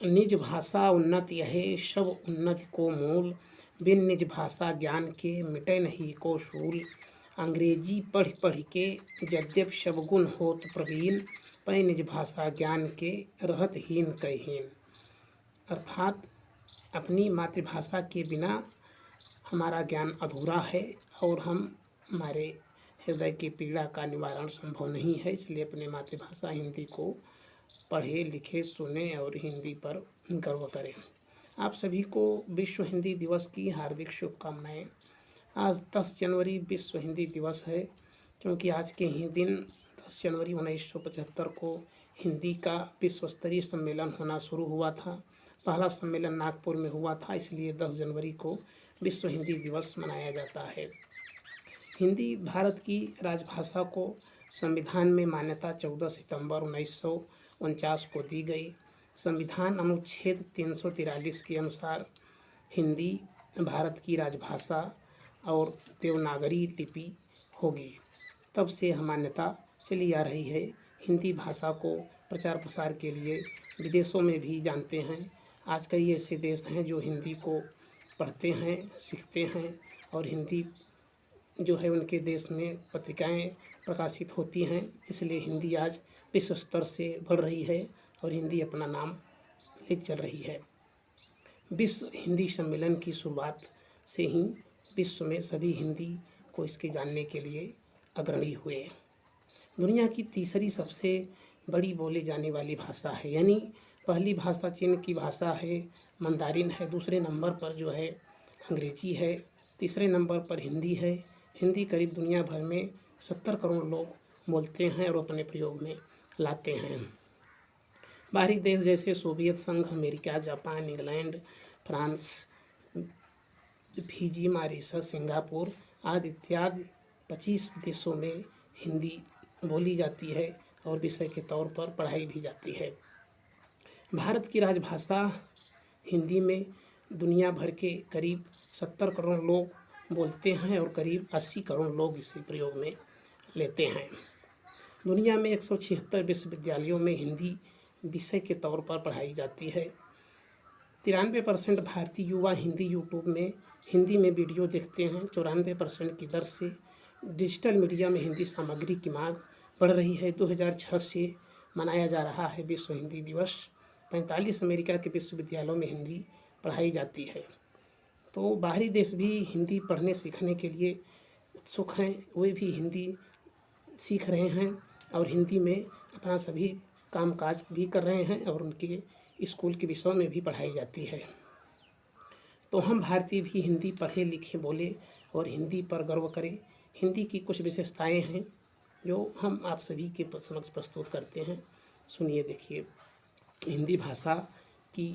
निज भाषा उन्नत यहे सब उन्नति को मूल। बिन निज भाषा ज्ञान के मिटे नहीं को शूल। अंग्रेजी पढ़ पढ़ के यद्यप सब गुण होत प्रवीण। पै निज भाषा ज्ञान के रहत हीन कहीन। अर्थात अपनी मातृभाषा के बिना हमारा ज्ञान अधूरा है और हमारे हृदय की पीड़ा का निवारण संभव नहीं है। इसलिए अपने मातृभाषा हिंदी को पढ़े लिखे सुने और हिंदी पर गर्व करें। आप सभी को विश्व हिंदी दिवस की हार्दिक शुभकामनाएं। आज 10 जनवरी विश्व हिंदी दिवस है, क्योंकि आज के ही दिन 10 जनवरी 1975 को हिंदी का विश्व स्तरीय सम्मेलन होना शुरू हुआ था। पहला सम्मेलन नागपुर में हुआ था, इसलिए 10 जनवरी को विश्व हिंदी दिवस मनाया जाता है। हिंदी भारत की राजभाषा को संविधान में मान्यता 14 सितंबर 1949 को दी गई। संविधान अनुच्छेद 343 के अनुसार हिंदी भारत की राजभाषा और देवनागरी लिपि होगी। तब से मान्यता चली आ रही है। हिंदी भाषा को प्रचार प्रसार के लिए विदेशों में भी जानते हैं। आज कई ऐसे देश हैं जो हिंदी को पढ़ते हैं, सीखते हैं और हिंदी जो है उनके देश में पत्रिकाएं प्रकाशित होती हैं। इसलिए हिंदी आज विश्व स्तर से बढ़ रही है और हिंदी अपना नाम ले चल रही है। विश्व हिंदी सम्मेलन की शुरुआत से ही विश्व में सभी हिंदी को इसके जानने के लिए अग्रणी हुए। दुनिया की तीसरी सबसे बड़ी बोली जाने वाली भाषा है, यानी पहली भाषा चीन की भाषा है, मंदारिन है। दूसरे नंबर पर जो है अंग्रेजी है। तीसरे नंबर पर हिंदी है। हिंदी करीब दुनिया भर में 70 करोड़ लोग बोलते हैं और अपने प्रयोग में लाते हैं। बाहरी देश जैसे सोवियत संघ, America, Japan, England, France, Fiji, Mauritius, Singapore आदि इत्यादि 25 देशों में हिंदी बोली जाती है और विषय के तौर पर पढ़ाई भी जाती है। भारत की राजभाषा हिंदी में दुनिया भर के करीब 70 करोड़ लोग बोलते हैं और करीब 80 करोड़ लोग इसे प्रयोग में लेते हैं। दुनिया में 176 विश्वविद्यालयों में हिंदी विषय के तौर पर पढ़ाई जाती है। 93% भारतीय युवा हिंदी यूट्यूब में हिंदी में वीडियो देखते हैं। 94% की दर से डिजिटल मीडिया में हिंदी सामग्री की मांग बढ़ रही है। 2006 से मनाया जा रहा है विश्व हिंदी दिवस। 45 अमेरिका के विश्वविद्यालयों में हिंदी पढ़ाई जाती है। तो बाहरी देश भी हिंदी पढ़ने सीखने के लिए उत्सुक हैं। वे भी हिंदी सीख रहे हैं और हिंदी में अपना सभी कामकाज भी कर रहे हैं और उनके स्कूल के विषयों में भी पढ़ाई जाती है। तो हम भारतीय भी हिंदी पढ़े लिखे बोले और हिंदी पर गर्व करें। हिंदी की कुछ विशेषताएं हैं जो हम आप सभी के समक्ष प्रस्तुत करते हैं। सुनिए, देखिए हिंदी भाषा की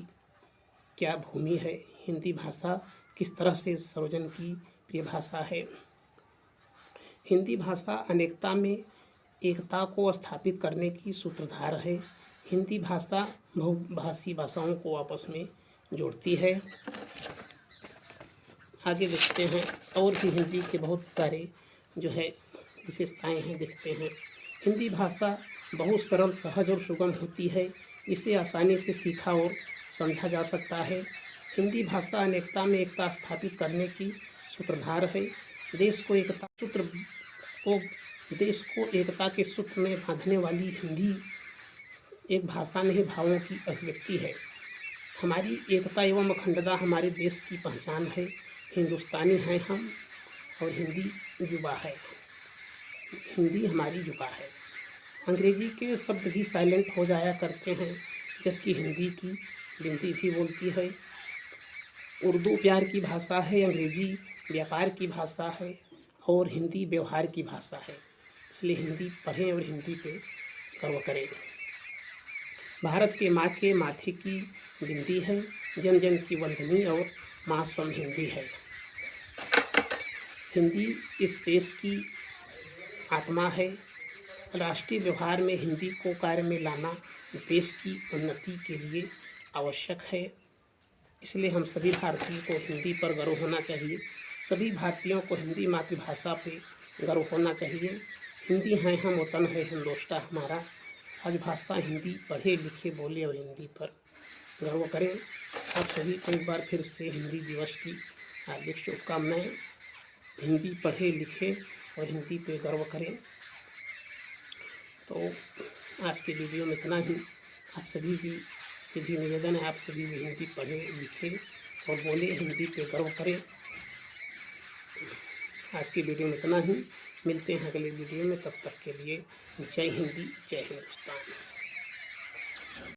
क्या भूमि है, हिंदी भाषा किस तरह से सर्वजन की प्रिय भाषा है। हिंदी भाषा अनेकता में एकता को स्थापित करने की सूत्रधार है। हिंदी भाषा बहुभाषी भाषाओं को आपस में जोड़ती है। आगे देखते हैं और भी हिंदी के बहुत सारे जो है विशेषताएं हैं, देखते हैं। हिंदी भाषा बहुत सरल, सहज और सुगम होती है। इसे आसानी से सीखा और समझा जा सकता है। हिंदी भाषा अनेकता में एकता स्थापित करने की सूत्रधार है। देश को एकता के सूत्र में बांधने वाली हिंदी एक भाषा नहीं, भावों की अभिव्यक्ति है। हमारी एकता एवं अखंडता हमारे देश की पहचान है। हिंदुस्तानी हैं हम और हिंदी जुबा है, हिंदी हमारी जुबा है। अंग्रेजी के शब्द भी साइलेंट हो जाया करते हैं, जबकि हिंदी की गिनती भी बोलती है। उर्दू प्यार की भाषा है, अंग्रेजी व्यापार की भाषा है और हिंदी व्यवहार की भाषा है। इसलिए हिंदी पढ़ें और हिंदी पे गर्व करें। भारत के माँ के माथे की बिंदी है, जन जन की वंदनी और माँ सम हिंदी है। हिंदी इस देश की आत्मा है। राष्ट्रीय व्यवहार में हिंदी को कार्य में लाना देश की उन्नति के लिए आवश्यक है। इसलिए हम सभी भारतीयों को हिंदी पर गर्व होना चाहिए। सभी भारतीयों को हिंदी मातृभाषा पे गर्व होना चाहिए। हिंदी हैं हम, वतन है हिंदोस्तां हमारा। राजभाषा हिंदी पढ़े लिखे बोले और हिंदी पर गर्व करें। आप सभी को एक बार फिर से हिंदी दिवस की हार्दिक शुभकामनाएं। हिंदी पढ़े लिखे और हिंदी पे गर्व करें। तो आज के वीडियो में इतना ही। आप सभी भी से भी निवेदन है, आप सभी भी हिंदी पढ़े लिखे और बोले, हिंदी पे गर्व करें। आज की वीडियो में इतना ही। मिलते हैं अगले वीडियो में, तब तक के लिए जय हिंदी जय हिंदुस्तान।